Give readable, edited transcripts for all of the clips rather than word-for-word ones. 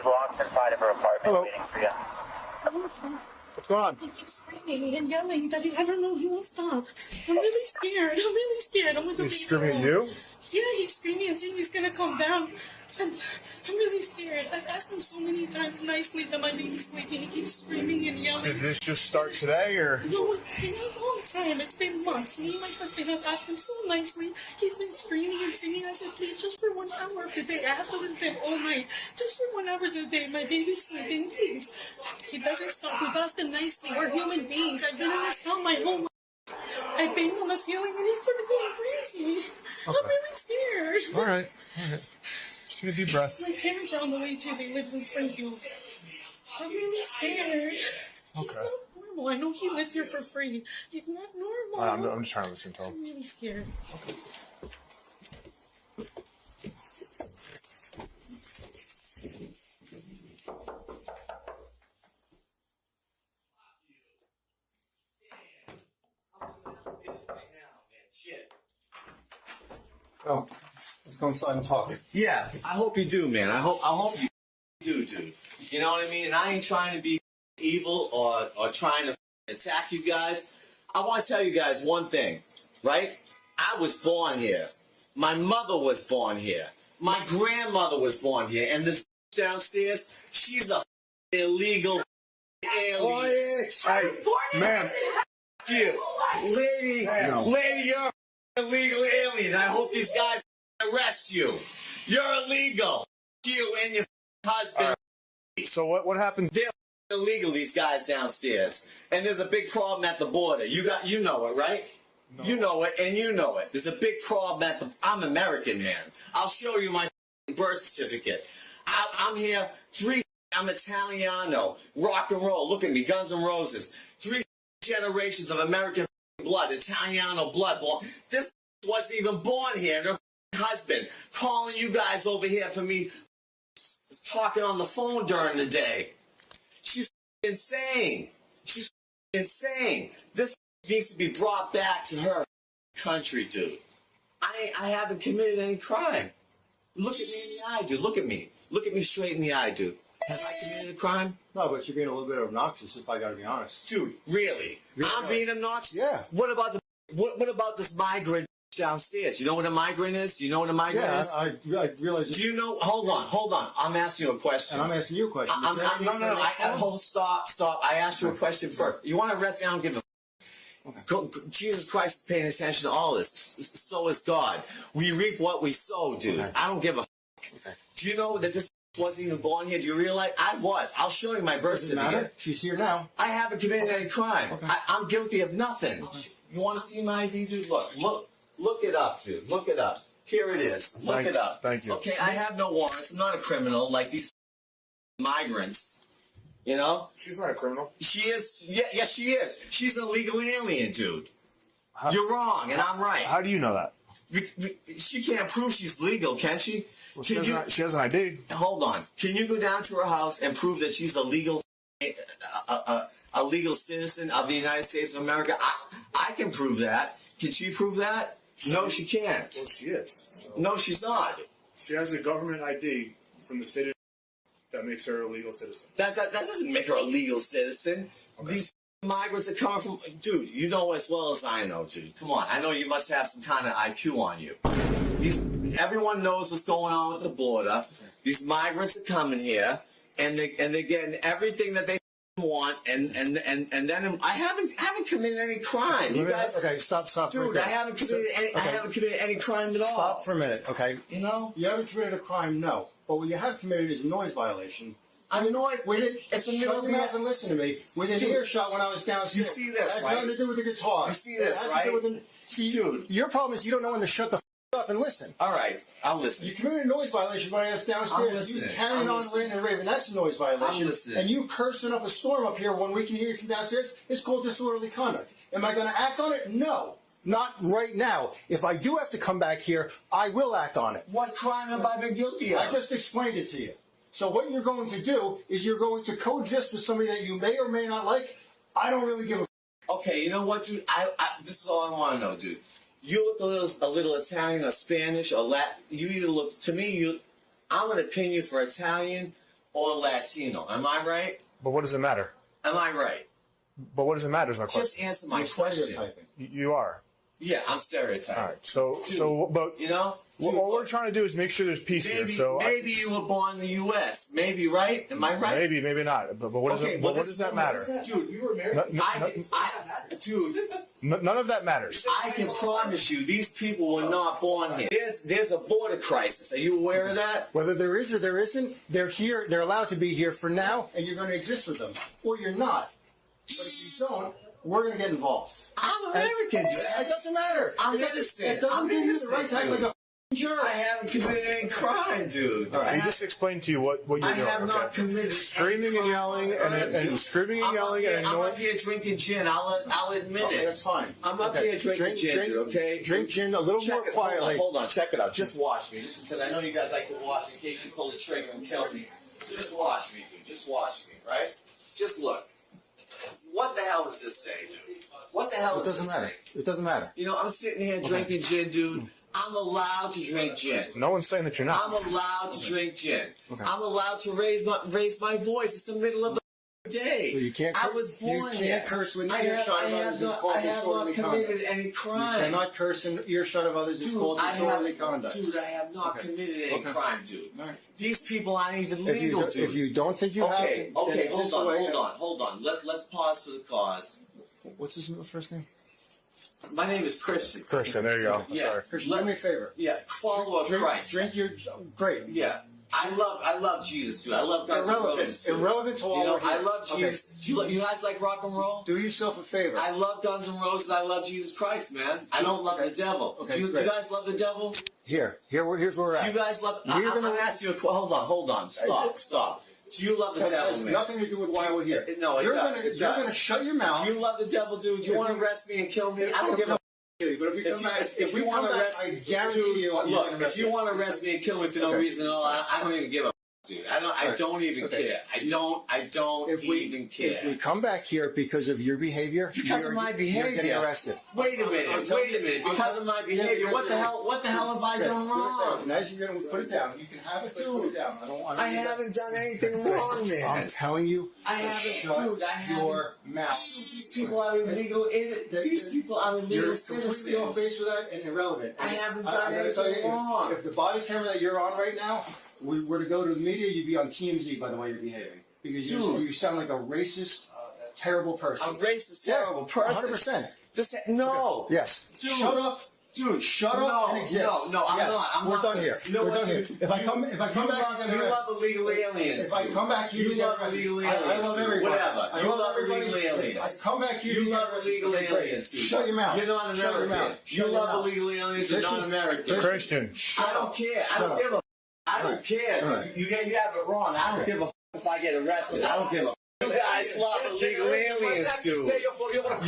locked inside of her apartment waiting for you. What's going on? He keeps screaming and yelling that I don't know, he won't stop. I'm really scared. I'm with the He's screaming at you? Yeah, he's screaming and saying he's gonna come down. I'm really scared. I've asked him so many times nicely that my baby's sleeping. He keeps screaming and yelling. Did this just start today, or? No, it's been a long time. It's been months. Me and my husband have asked him so nicely. He's been screaming and singing. I said, please, just for 1 hour of the day. I have to listen to him all night. Just for 1 hour of the day. My baby's sleeping, please. He doesn't stop. We've asked him nicely. We're human beings. I've been in this town my whole life. I've been on the ceiling and he started going crazy. Okay. I'm really scared. All right. Just take a deep breath. My parents are on the way too. They live in Springfield. I'm really scared. He's not normal. I know he lives here for free. He's not normal. I'm just trying to listen to him. I'm really scared. Oh, let's go inside and talk. Yeah, I hope you do, man. I hope you do, dude. You know what I mean? And I ain't trying to be evil or trying to attack you guys. I want to tell you guys one thing, right? I was born here. My mother was born here. My grandmother was born here. And this downstairs, she's a illegal alien. Quiet! Hey, man. You, lady, lady, you're an illegal alien. I hope these guys arrest you. You're illegal. You and your husband. So what happened? They're illegal, these guys downstairs. And there's a big problem at the border. You know it, right? No. You know it, and you know it. There's a big problem at the... I'm American, man. I'll show you my birth certificate. I'm here. I'm Italiano. Rock and roll. Look at me. Guns N' Roses. 3 generations of American blood. Italiano blood. This wasn't even born here. Their husband calling you guys over here for me talking on the phone during the day. She's insane. She's insane. This needs to be brought back to her country, dude. I haven't committed any crime. Look at me in the eye, dude. Look at me. Look at me straight in the eye, dude. Have I committed a crime? No, but you're being a little bit obnoxious, if I gotta be honest. Dude, really? I'm being obnoxious? Yeah. What about this migrant downstairs? You know what a migrant is? You know what a migrant is? I realize. Do you know? Hold on. I'm asking you a question. And I'm asking you a question. No. Stop. I asked you a question first. You want to arrest me? I don't give a. Okay. Jesus Christ is paying attention to all this. So is God. We reap what we sow, dude. Okay. I don't give a. Okay. Do you know that this wasn't even born here? Do you realize? I was. I'll show you my birth certificate. She's here now. I haven't committed any crime. Okay. I'm guilty of nothing. Okay. You want to see my ID, dude? Look it up, dude. Look it up. Here it is. Look it up. Thank you. Okay, I have no warrants. I'm not a criminal like these migrants. You know? She's not a criminal. She is. Yeah, she is. She's an illegal alien, dude. You're wrong, and I'm right. How do you know that? She can't prove she's legal, can she? Well, she has an ID. Hold on. Can you go down to her house and prove that she's a legal citizen of the United States of America? I can prove that. Can she prove that? No, she can't. Well, she is. So. No, she's not. She has a government ID from the state of that makes her a legal citizen. That doesn't make her a legal citizen. Okay. These migrants that come from... Dude, you know as well as I know, dude. Come on. I know you must have some kind of IQ on you. Everyone knows what's going on with the border. These migrants are coming here, and they're getting everything that they want, and then I haven't committed any crime. You guys, okay, stop, dude. I haven't committed any crime at all. Stop for a minute, okay? You know, you haven't committed a crime, no. But what you have committed is a noise violation. A noise. It's a middle of the night. And listen to me. Within earshot when I was downstairs. You see this, right? It has nothing to do with the guitar. You see this, right? Dude, your problem is you don't know when to shut the up and listen. All right, I'll listen. You committed a noise violation by us downstairs. You carrying on ranting and raving. That's a noise violation. I'm listening. And you cursing up a storm up here when we can hear you from downstairs. It's called disorderly conduct. Am I going to act on it? No. Not right now. If I do have to come back here, I will act on it. What crime have I been guilty of? I just explained it to you. So what you're going to do is you're going to coexist with somebody that you may or may not like. I don't really give a... Okay, you know what, dude? This is all I want to know, dude. You look a little Italian or Spanish or Latin. You either look... To me, I'm going to pin you for Italian or Latino. Am I right? But what does it matter? Am I right? But what does it matter is my question. Just answer my You're question. stereotyping. You are. Yeah, I'm stereotyping. All right. So, but You know? all we're trying to do is make sure there's peace here. Maybe, So maybe you were born in the U.S. Maybe, right? Am I right? maybe not. But what does Okay, it? well, But what does that matter? Dude, You were American. dude, None of that matters. I can promise you, these people were not born here. There's a border crisis. Are you aware of that? Whether there is or there isn't, they're here. They're allowed to be here for now, and you're going to exist with them, or you're not. But if you don't, we're going to get involved. I'm American, dude. It doesn't matter. I'm It innocent. doesn't I'm give you the right innocent, type like dude. a jerk. I haven't committed any crime, dude. All right, he just explained to you what you're I doing. have not okay? committed Screaming any and crime yelling on earth, and dude. screaming and I'm yelling up and here, I'm annoying. up here drinking gin. I'll admit Okay, it. that's fine. I'm up here drinking gin, dude, okay? Drink gin a little Check more it. quietly. Hold on, check it out. Just watch me, just because I know you guys like to watch in case you pull the trigger and kill me. Just watch me, dude. Just watch me, right? Just look. What the hell does this say, dude? What the hell It does doesn't this matter. say? It doesn't matter. You know, I'm sitting here drinking gin, dude. I'm allowed to drink gin. No one's saying that you're not. I'm allowed to drink gin. Okay. I'm allowed to raise my voice. It's the middle of the day. Well, you can't. I was born You here. can't curse when I earshot have, of I others have is not, called I have not disorderly committed conduct. any You crime. cannot curse in earshot of others is called disorderly conduct. Dude, I have not Okay. committed any Okay. crime, dude. All right. These people aren't even If you, legal, don't, dude. if you don't think you have, Okay, then okay, exist away. hold on. Let's pause for the cause. What's his first name? My name is Christian. Christian. There you go. Yeah. Sorry. Christian, do me a favor. Yeah, follower of Christ. Drink your. Great. Yeah. I love Jesus, dude. I love Guns N' Roses, dude. Irrelevant to all You know, we're here. I love Jesus. Okay. You guys like rock and roll? Do yourself a favor. I love Guns N' Roses. I love Jesus Christ, man. I don't love Okay. the devil. Okay, Do you great. guys love the devil? Here's where we're Do at. you guys love? We're I'm gonna gonna ask you a question. Hold on. Stop. Do you love the That devil, has man? nothing to do with why we're here. No, it you're does. Gonna, It you're does. going to shut your mouth. Do you love the devil, dude? Do you want to arrest me and kill me? I don't give a. But if we come back, If you want to arrest, I guarantee you, look. If you want to arrest me and kill me for no Okay. reason at all, I don't even give a. Dude, I don't even Okay. care. I don't even care. If we come back here because of your behavior, Because of my you're behavior. getting arrested. Wait a minute. Because of my behavior. What the hell have I done wrong? And as you're going to put it down, you can have it, but put it down. I haven't done anything wrong, man. I'm telling you, I haven't, shut dude. I haven't. your mouth. These people are illegal. These people are illegal You're completely off base citizens. with that and irrelevant. I haven't I done gotta tell you, anything wrong. if the body camera that you're on right now were to go to the media, you'd be on TMZ by the way you're behaving. Because you sound like a racist, terrible person. A racist, terrible person. 100%. No. Yes. Dude. Shut up. Dude, Shut up and exist. No, I'm Yes. not. We're done here. You know We're what, done here. dude? If I come back, You love illegal aliens. if I come back here, You love illegal aliens. I love everybody. Whatever. I You love love everybody. illegal aliens. If I come back here. You love illegal aliens, dude. Shut your mouth. You're not Shut your American. mouth. You Shut your love mouth. illegal aliens. You're Christian. not American. Christian. I don't care. I don't give a. I don't care. Alright. You have it wrong. I don't give a if I get arrested. I don't give a. You guys love illegal aliens, dude.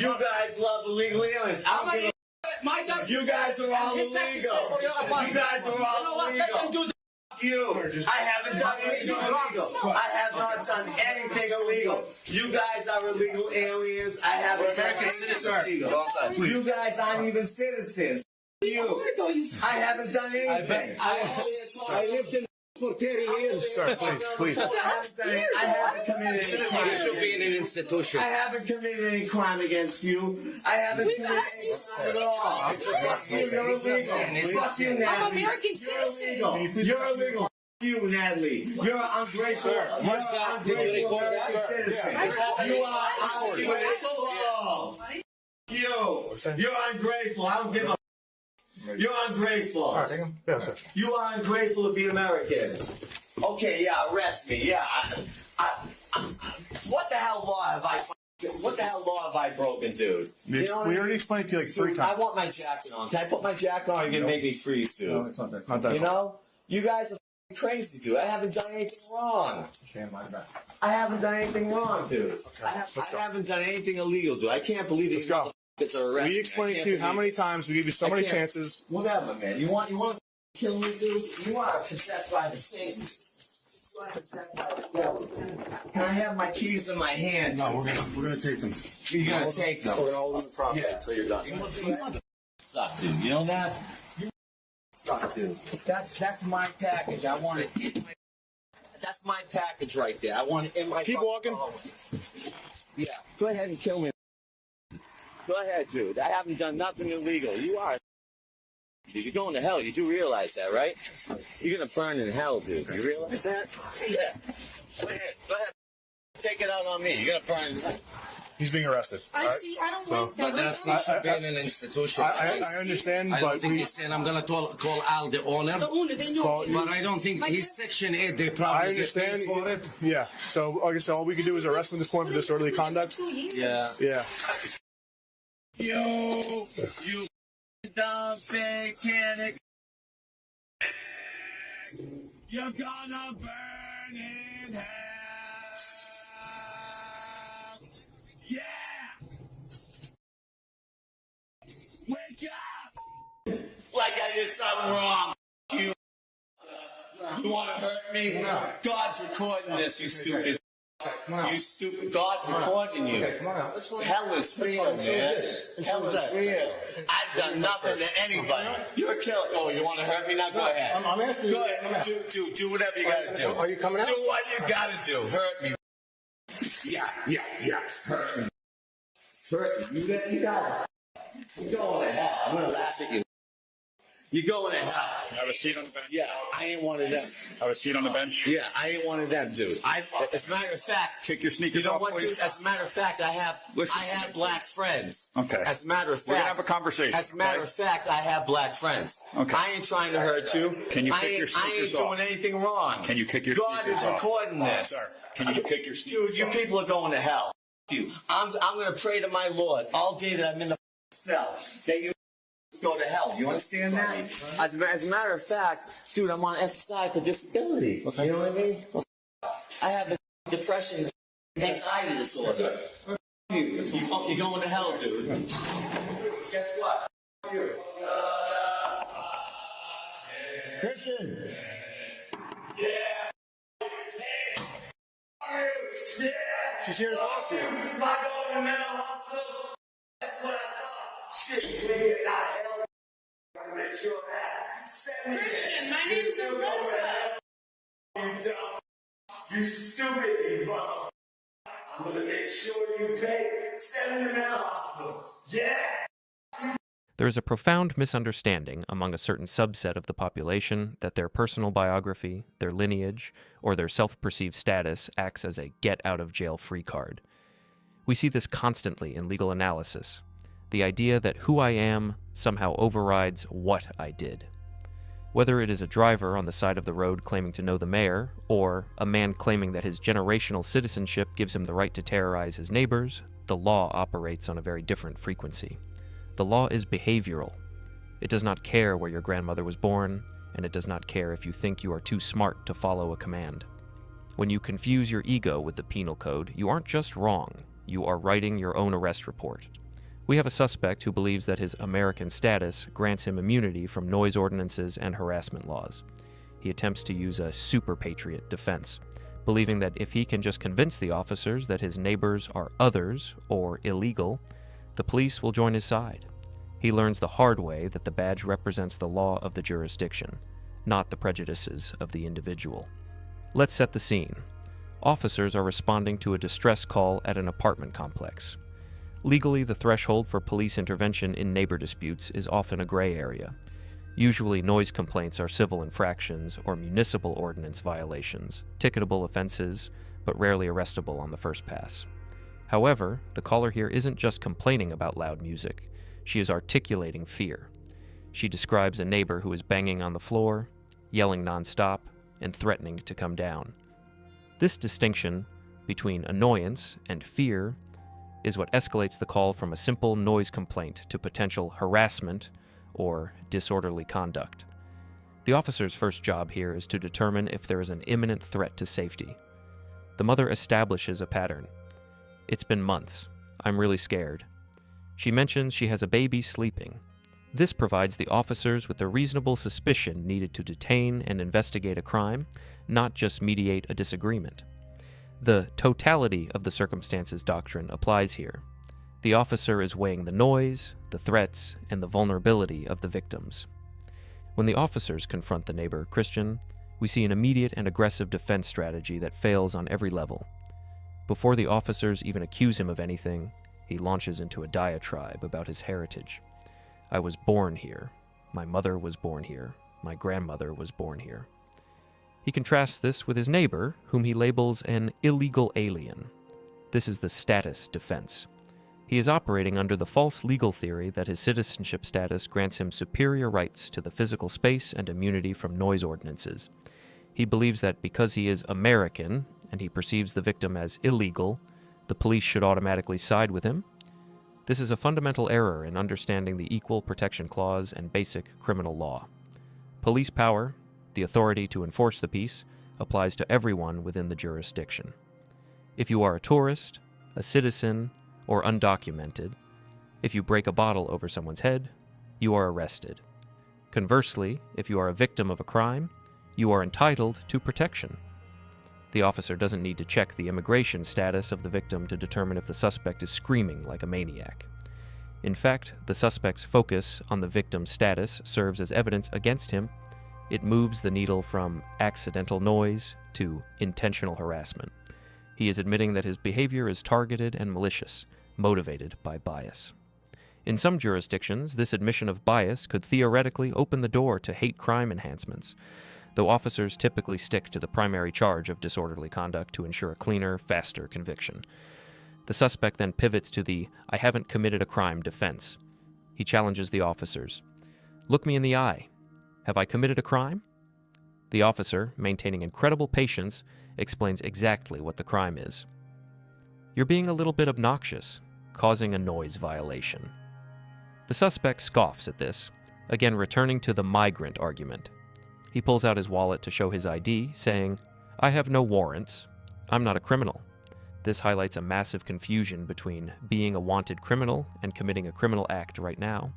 You guys love illegal aliens. I don't give a. You guys are all illegal. You guys are all illegal. You. I haven't done anything illegal. I have not done anything illegal. You guys are illegal aliens. I haven't done anything illegal. You guys aren't even citizens. You. I haven't done anything. I lived in for 30 years. Sir, please. I haven't committed any You crime. should be in an institution. I haven't committed any crime against you. I haven't committed any crime at all. Fuck you, you're illegal. Fuck you, Natalie. I'm American You're citizen. illegal. You're illegal. Fuck you, Natalie. You're an ungrateful. You're What's that? an ungrateful Did you American citizen. You are ungrateful. You're ungrateful. I don't give a. You're ungrateful. All right, take him. Yeah, sir. You are ungrateful to be American. Okay, yeah, arrest me. Yeah. What the hell law have I? What the hell law have I broken, dude? We already explained it to you like 3 Dude, times. I want my jacket on. Can I put my jacket on? Or you can make me freeze, dude. No, it's not that. Not that. You know, you guys are crazy, dude. I haven't done anything wrong. Stand by the back. I haven't done anything wrong, dude. I haven't done anything illegal, dude. I can't believe these go. motherfuckers are arrested. We explained to you how many times we gave you so many chances. Whatever, man. You want to kill me, dude? You are possessed by the Satan. You are possessed by the devil. Can I have my keys in my hand? No, we're gonna take them. You're gonna take them. We're gonna hold them in the property Yeah. until you're done. You mother suck, dude. You know that? You suck, dude. That's my package. I want it. That's That's my package right there. I want it in my Keep fucking walking. car. Yeah, go ahead and kill me. Go ahead, dude. I haven't done nothing illegal. You are. Dude, you're going to hell. You do realize that, right? You're going to burn in hell, dude. You realize that? Yeah. Go ahead. Go ahead. Take it out on me. You're going to burn in hell. He's being arrested. I see. I don't like that. But that's not should be in an institution. I understand, I don't but think he's saying I'm gonna call Al the owner. The owner, they know. But I don't think he's Section 8. They probably I get paid understand. for it. Yeah. So, like I said, all we can do is arrest him at this point for disorderly conduct. Yeah. Yeah. You dumb satanic. You're gonna burn in hell. Yeah. Wake up. Like I did something wrong. You want to hurt me? No. God's recording this, you stupid. Come on out. You stupid. God's recording you. Okay, come on out. Let's go. Hell is real, So is man. this. And so Hell is is that. real. I've done nothing to anybody. You're a killer. Oh, you want to hurt me now? Go ahead. I'm asking you. Go Come ahead. out. Do whatever you gotta do. Are you coming out? Do what you gotta do. Hurt me. Yeah. Hurt me. Hurt me. You guys. You're going to hell. I'm gonna laugh at you. You're going to hell. Have a seat on the bench. Yeah, I ain't one of them. Have a seat on the bench. Yeah, I ain't one of them, dude. As a matter of fact, Kick your sneakers you know off, what, please. dude? As a matter of fact, I have black friends. Okay. As a matter of fact, We're gonna have a conversation, As a matter okay? of fact, I have black friends. Okay. I ain't trying to hurt you. Can you I kick ain't, your I ain't sneakers doing off? anything wrong. Can you kick your God sneakers is off? recording this. Sir, can you kick your sneakers Dude, you off? people are going to hell. You. I'm going to pray to my Lord all day that I'm in the cell. That you go to hell. You understand that? As a matter of fact, dude, I'm on SSI for disability. You know what I mean? I have a depression, anxiety disorder. You're going to hell, dude. Guess what? You. Christian. She's here to talk to you. Am I going to mental hospital? That's what I thought. Shit, we get out of hell. I'm going to make sure that. Send me Christian, my name's Alyssa. You dumb. You stupid, you motherfucker. I'm going to make sure you pay. Send me to mental hospital. Yeah. There is a profound misunderstanding among a certain subset of the population that their personal biography, their lineage, or their self-perceived status acts as a get-out-of-jail-free card. We see this constantly in legal analysis, the idea that who I am somehow overrides what I did. Whether it is a driver on the side of the road claiming to know the mayor, or a man claiming that his generational citizenship gives him the right to terrorize his neighbors, the law operates on a very different frequency. The law is behavioral. It does not care where your grandmother was born, and it does not care if you think you are too smart to follow a command. When you confuse your ego with the penal code, you aren't just wrong, you are writing your own arrest report. We have a suspect who believes that his American status grants him immunity from noise ordinances and harassment laws. He attempts to use a super patriot defense, believing that if he can just convince the officers that his neighbors are others or illegal, the police will join his side. He learns the hard way that the badge represents the law of the jurisdiction, not the prejudices of the individual. Let's set the scene. Officers are responding to a distress call at an apartment complex. Legally, the threshold for police intervention in neighbor disputes is often a gray area. Usually, noise complaints are civil infractions or municipal ordinance violations, ticketable offenses, but rarely arrestable on the first pass. However, the caller here isn't just complaining about loud music, she is articulating fear. She describes a neighbor who is banging on the floor, yelling nonstop, and threatening to come down. This distinction between annoyance and fear is what escalates the call from a simple noise complaint to potential harassment or disorderly conduct. The officer's first job here is to determine if there is an imminent threat to safety. The mother establishes a pattern. It's been months. I'm really scared. She mentions she has a baby sleeping. This provides the officers with the reasonable suspicion needed to detain and investigate a crime, not just mediate a disagreement. The totality of the circumstances doctrine applies here. The officer is weighing the noise, the threats, and the vulnerability of the victims. When the officers confront the neighbor, Christian, We see an immediate and aggressive defense strategy that fails on every level. Before the officers even accuse him of anything, he launches into a diatribe about his heritage. I was born here. My mother was born here. My grandmother was born here. He contrasts this with his neighbor, whom he labels an illegal alien. This is the status defense. He is operating under the false legal theory that his citizenship status grants him superior rights to the physical space and immunity from noise ordinances. He believes that because he is American, and he perceives the victim as illegal, the police should automatically side with him. This is a fundamental error in understanding the Equal Protection Clause and basic criminal law. Police power, the authority to enforce the peace, applies to everyone within the jurisdiction. If you are a tourist, a citizen, or undocumented, if you break a bottle over someone's head, you are arrested. Conversely, if you are a victim of a crime, you are entitled to protection. The officer doesn't need to check the immigration status of the victim to determine if the suspect is screaming like a maniac. In fact, the suspect's focus on the victim's status serves as evidence against him. It moves the needle from accidental noise to intentional harassment. He is admitting that his behavior is targeted and malicious, motivated by bias. In some jurisdictions, this admission of bias could theoretically open the door to hate crime enhancements, though officers typically stick to the primary charge of disorderly conduct to ensure a cleaner, faster conviction. The suspect then pivots to the "I haven't committed a crime" defense. He challenges the officers. "Look me in the eye. Have I committed a crime?" The officer, maintaining incredible patience, explains exactly what the crime is. "You're being a little bit obnoxious, causing a noise violation." The suspect scoffs at this, again returning to the migrant argument. He pulls out his wallet to show his ID, saying, "I have no warrants. I'm not a criminal." This highlights a massive confusion between being a wanted criminal and committing a criminal act right now.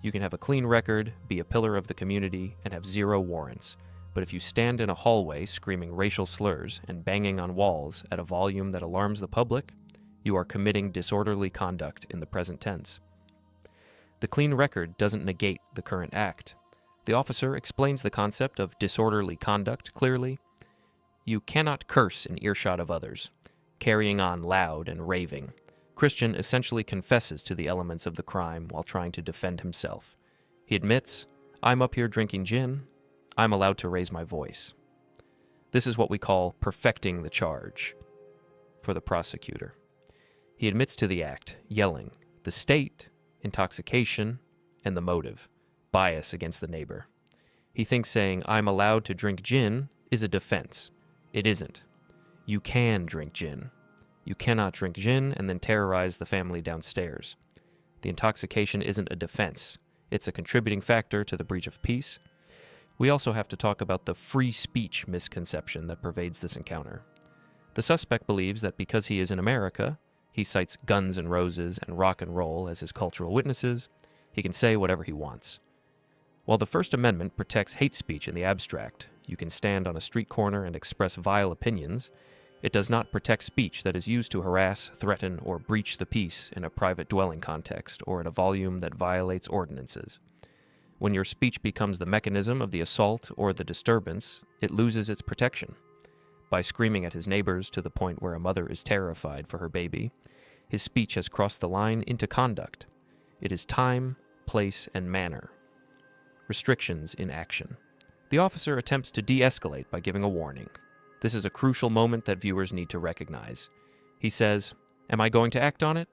You can have a clean record, be a pillar of the community, and have 0 warrants. But if you stand in a hallway screaming racial slurs and banging on walls at a volume that alarms the public, you are committing disorderly conduct in the present tense. The clean record doesn't negate the current act. The officer explains the concept of disorderly conduct clearly. You cannot curse in earshot of others, carrying on loud and raving. Christian essentially confesses to the elements of the crime while trying to defend himself. He admits, "I'm up here drinking gin. I'm allowed to raise my voice." This is what we call perfecting the charge for the prosecutor. He admits to the act, yelling, the state, intoxication, and the motive, bias against the neighbor. He thinks saying, "I'm allowed to drink gin," is a defense. It isn't. You can drink gin. You cannot drink gin and then terrorize the family downstairs. The intoxication isn't a defense. It's a contributing factor to the breach of peace. We also have to talk about the free speech misconception that pervades this encounter. The suspect believes that because he is in America, he cites Guns N' Roses and rock and roll as his cultural witnesses, he can say whatever he wants. While the First Amendment protects hate speech in the abstract, you can stand on a street corner and express vile opinions, it does not protect speech that is used to harass, threaten, or breach the peace in a private dwelling context or in a volume that violates ordinances. When your speech becomes the mechanism of the assault or the disturbance, it loses its protection. By screaming at his neighbors to the point where a mother is terrified for her baby, his speech has crossed the line into conduct. It is time, place, and manner. Restrictions in action. The officer attempts to de-escalate by giving a warning. This is a crucial moment that viewers need to recognize. He says, "Am I going to act on it?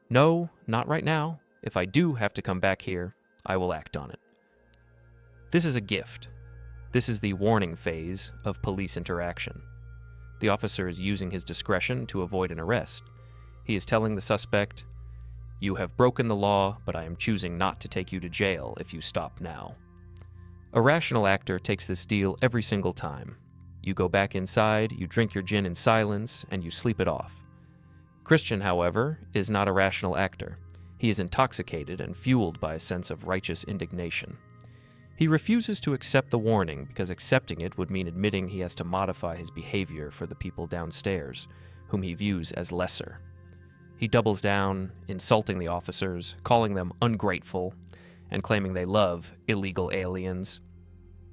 No, not right now. If I do have to come back here, I will act on it." This is a gift. This is the warning phase of police interaction. The officer is using his discretion to avoid an arrest. He is telling the suspect, "You have broken the law, but I am choosing not to take you to jail if you stop now." A rational actor takes this deal every single time. You go back inside, you drink your gin in silence, and you sleep it off. Christian, however, is not a rational actor. He is intoxicated and fueled by a sense of righteous indignation. He refuses to accept the warning because accepting it would mean admitting he has to modify his behavior for the people downstairs, whom he views as lesser. He doubles down, insulting the officers, calling them ungrateful, and claiming they love illegal aliens.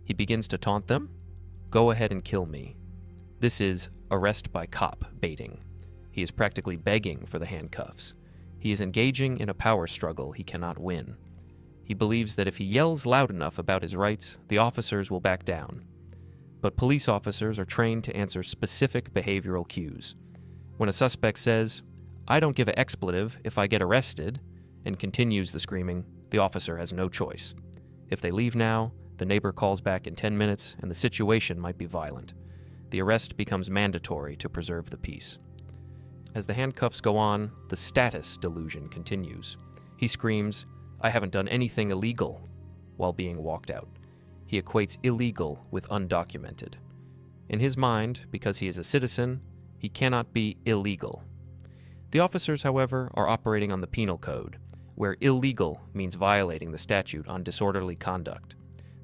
He begins to taunt them. go ahead and kill me. This is arrest by cop baiting. He is practically begging for the handcuffs. He is engaging in a power struggle he cannot win. He believes that if he yells loud enough about his rights, the officers will back down. But police officers are trained to answer specific behavioral cues. When a suspect says, "I don't give an expletive if I get arrested," and continues the screaming, the officer has no choice. If they leave now, the neighbor calls back in 10 minutes and the situation might be violent. The arrest becomes mandatory to preserve the peace. As the handcuffs go on, the status delusion continues. He screams, "I haven't done anything illegal," while being walked out. He equates illegal with undocumented. In his mind, because he is a citizen, he cannot be illegal. The officers, however, are operating on the penal code, where illegal means violating the statute on disorderly conduct.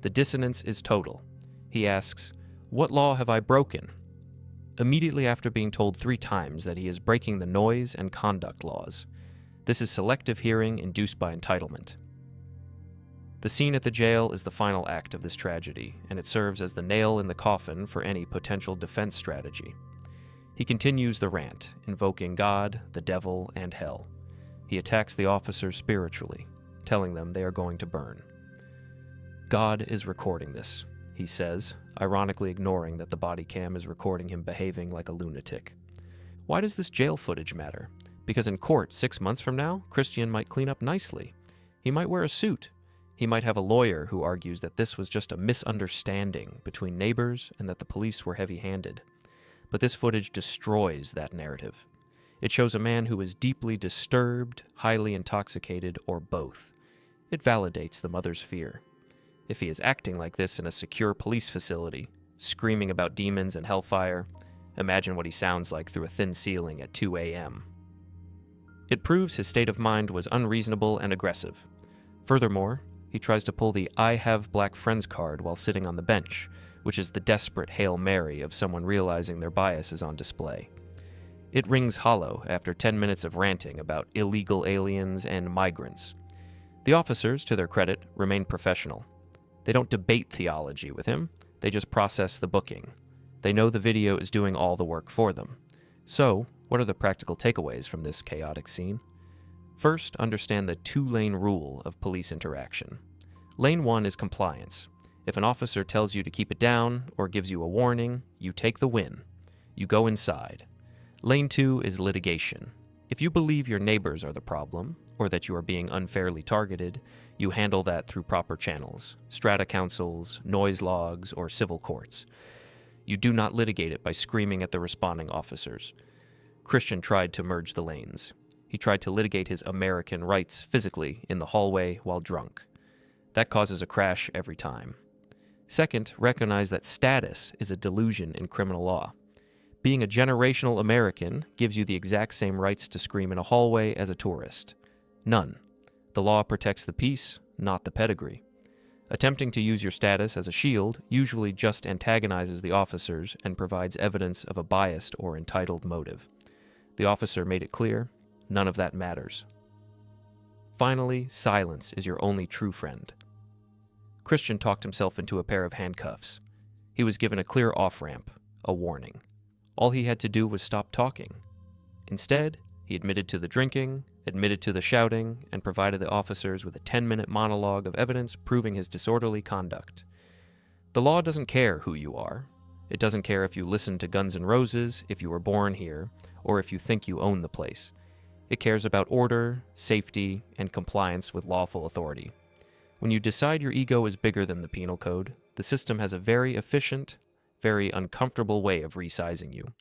The dissonance is total. He asks, "What law have I broken?" Immediately after being told 3 times that he is breaking the noise and conduct laws. This is selective hearing induced by entitlement. The scene at the jail is the final act of this tragedy, and it serves as the nail in the coffin for any potential defense strategy. He continues the rant, invoking God, the devil, and hell. He attacks the officers spiritually, telling them they are going to burn. God is recording this, he says, ironically ignoring that the body cam is recording him behaving like a lunatic. Why does this jail footage matter? Because in court 6 months from now, Christian might clean up nicely. He might wear a suit. He might have a lawyer who argues that this was just a misunderstanding between neighbors and that the police were heavy-handed. But this footage destroys that narrative. It shows a man who is deeply disturbed, highly intoxicated, or both. It validates the mother's fear. If he is acting like this in a secure police facility, screaming about demons and hellfire, imagine what he sounds like through a thin ceiling at 2 a.m. It proves his state of mind was unreasonable and aggressive. Furthermore, he tries to pull the "I have black friends" card while sitting on the bench, which is the desperate Hail Mary of someone realizing their bias is on display. It rings hollow after 10 minutes of ranting about illegal aliens and migrants. The officers, to their credit, remain professional. They don't debate theology with him, they just process the booking. They know the video is doing all the work for them. So, what are the practical takeaways from this chaotic scene? First, understand the 2-lane rule of police interaction. Lane 1 is compliance. If an officer tells you to keep it down or gives you a warning, you take the win. You go inside. Lane 2 is litigation. If you believe your neighbors are the problem, or that you are being unfairly targeted, you handle that through proper channels, strata councils, noise logs, or civil courts. You do not litigate it by screaming at the responding officers. Christian tried to merge the lanes. He tried to litigate his American rights physically in the hallway while drunk. That causes a crash every time. Second, recognize that status is a delusion in criminal law. Being a generational American gives you the exact same rights to scream in a hallway as a tourist. None. The law protects the peace, not the pedigree. Attempting to use your status as a shield usually just antagonizes the officers and provides evidence of a biased or entitled motive. The officer made it clear, none of that matters. Finally, silence is your only true friend. Christian talked himself into a pair of handcuffs. He was given a clear off-ramp, a warning. All he had to do was stop talking. Instead, he admitted to the drinking, admitted to the shouting, and provided the officers with a 10-minute monologue of evidence proving his disorderly conduct. The law doesn't care who you are. It doesn't care if you listen to Guns N' Roses, if you were born here, or if you think you own the place. It cares about order, safety, and compliance with lawful authority. When you decide your ego is bigger than the penal code, the system has a very efficient, very uncomfortable way of resizing you.